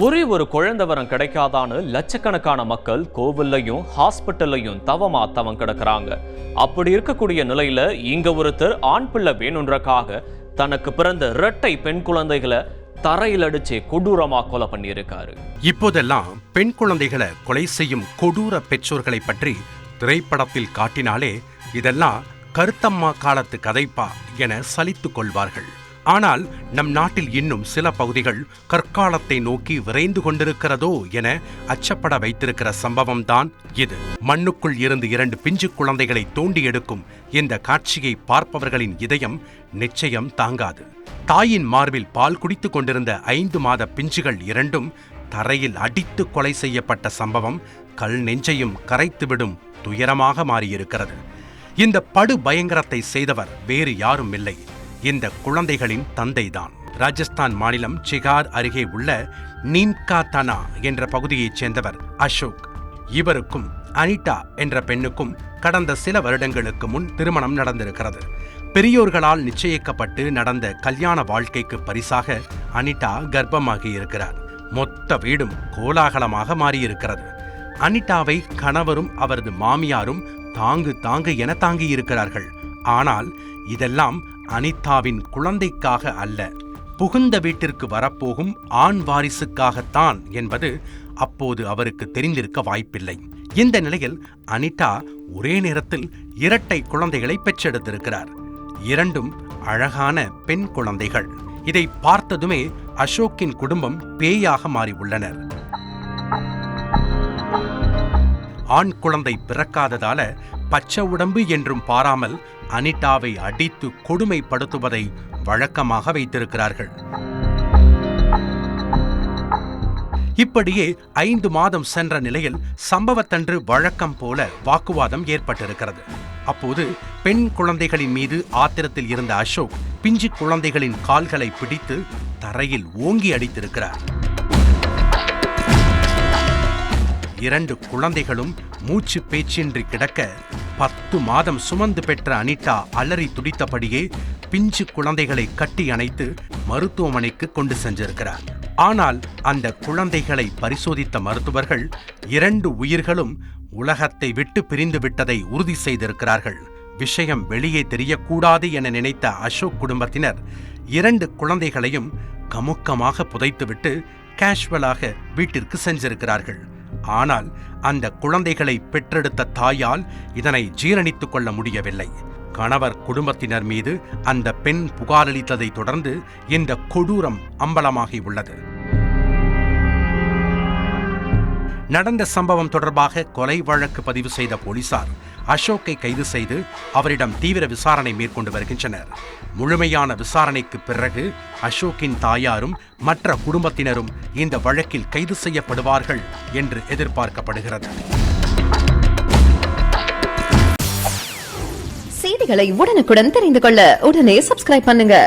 ஒரே ஒரு குழந்தை வரம் கிடைக்காதான்னு லட்சக்கணக்கான மக்கள் கோவில்லையும் ஹாஸ்பிட்டல்லையும் தவம் கிடக்குறாங்க. அப்படி இருக்கக்கூடிய நிலையில இங்க ஒருத்தர் ஆண் பிள்ளை வேணுன்றக்காக தனக்கு பிறந்த இரட்டை பெண் குழந்தைகளை தரையில் அடிச்சு கொடூரமா கொலை பண்ணியிருக்காரு. இப்போதெல்லாம் பெண் குழந்தைகளை கொலை செய்யும் கொடூர பெற்றோர்களை பற்றி திரைப்படத்தில் காட்டினாலே இதெல்லாம் கருத்தம்மா காலத்து கதைப்பா என சலித்துக் கொள்வார்கள். ஆனால் நம் நாட்டில் இன்னும் சில பகுதிகள் கற்காலத்தை நோக்கி விரைந்து கொண்டிருக்கிறதோ என அச்சப்பட வைத்திருக்கிற சம்பவம் தான் இது. மண்ணுக்குள் இருந்து 2 பிஞ்சு குழந்தைகளை தோண்டி எடுக்கும் இந்த காட்சியை பார்ப்பவர்களின் இதயம் நிச்சயம் தாங்காது. தாயின் மார்பில் பால் குடித்துக் கொண்டிருந்த 5 மாத பிஞ்சுகள் 2ம் தரையில் அடித்து கொலை செய்யப்பட்ட சம்பவம் கல் நெஞ்சையும் கரைத்துவிடும் துயரமாக மாறியிருக்கிறது. இந்த படு பயங்கரத்தை செய்தவர் வேறு யாரும் இல்லை, இந்த குழந்தைகளின் தந்தைதான். ராஜஸ்தான் மாநிலம் சிகார் அருகே உள்ள நீம்கா தனா என்ற பகுதியைச் சேர்ந்தவர் அசோக். இவருக்கும் அனிதா என்ற பெண்ணுக்கும் கடந்த சில வருடங்களுக்கு முன் திருமணம் நடந்திருக்கிறது. பெரியோர்களால் நிச்சயிக்கப்பட்டு நடந்த கல்யாண வாழ்க்கைக்கு பரிசாக அனிதா கர்ப்பமாகி இருக்கிறார். மொத்த வீடும் கோலாகலமாக மாறியிருக்கிறது. அனிதாவை கணவரும் அவரது மாமியாரும் தாங்கு என தாங்கியிருக்கிறார்கள். ஆனால் இதெல்லாம் அனிதாவின் குழந்தைக்காக அல்ல, புகுந்த வீட்டிற்கு வரப்போகும் ஆண் வாரிசுக்காகத்தான் என்பது அப்போது அவருக்கு தெரிந்திருக்க வாய்ப்பில்லை. இந்த நிலையில் அனிதா ஒரே நேரத்தில் 2 குழந்தைகளை பெற்றெடுத்திருக்கிறார். 2ம் அழகான பெண் குழந்தைகள். இதை பார்த்ததுமே அசோக்கின் குடும்பம் பேயாக மாறி உள்ளனர். ஆண் குழந்தை பிறக்காததால பச்சை உடம்பு என்றும் பாராமல் அனிதாவை அடித்து கொடுமைப்படுத்துவதை வழக்கமாக வைத்திருக்கிறார்கள். இப்படியே 5 மாதம் சென்ற நிலையில் சம்பவத்தன்று வழக்கம் போல வாக்குவாதம் ஏற்பட்டிருக்கிறது. அப்போது பெண் குழந்தைகளின் மீது ஆத்திரத்தில் இருந்த அசோக் பிஞ்சு குழந்தைகளின் கால்களை பிடித்து தரையில் ஓங்கி அடித்திருக்கிறார். 2 குழந்தைகளும் மூச்சு பேச்சின்றி கிடக்க 10 மாதம் சுமந்து பெற்ற அனிதா அலறி துடித்தபடியே பிஞ்சு குழந்தைகளை கட்டி அணைத்து மருத்துவமனைக்கு கொண்டு சென்றிருக்கிறார். ஆனால் அந்த குழந்தைகளை பரிசோதித்த மருத்துவர்கள் 2 உயிர்களும் உலகத்தை விட்டு பிரிந்து விட்டதை உறுதி செய்திருக்கிறார்கள். விஷயம் வெளியே தெரியக்கூடாது என நினைத்த அசோக் குடும்பத்தினர் 2 குழந்தைகளையும் கமுக்கமாக புதைத்துவிட்டு கேஷுவலாக வீட்டிற்கு சென்றிருக்கிறார்கள். ஆனால் அந்த குழந்தைகளை பெற்றெடுத்த தாயால் இதனை ஜீரணித்துக் கொள்ள முடியவில்லை. கணவர் குடும்பத்தினர் மீது அந்த பெண் புகாரளித்ததை தொடர்ந்து இந்த கொடூரம் அம்பலமாகி உள்ளது. நடந்த சம்பவம் தொடர்பாக கொலை வழக்கு பதிவு செய்த போலீசார் அசோக்கை கைது செய்து அவரிடம் தீவிர விசாரணை மேற்கொண்டு வருகின்றனர். முழுமையான விசாரணைக்கு பிறகு அசோக்கின் தாயாரும் மற்ற குடும்பத்தினரும் இந்த வழக்கில் கைது செய்யப்படுவார்கள் என்று எதிர்பார்க்கப்படுகிறது. செய்திகளை உடனுக்குடன் தெரிந்து கொள்ள உடனே சப்ஸ்கிரைப் பண்ணுங்க.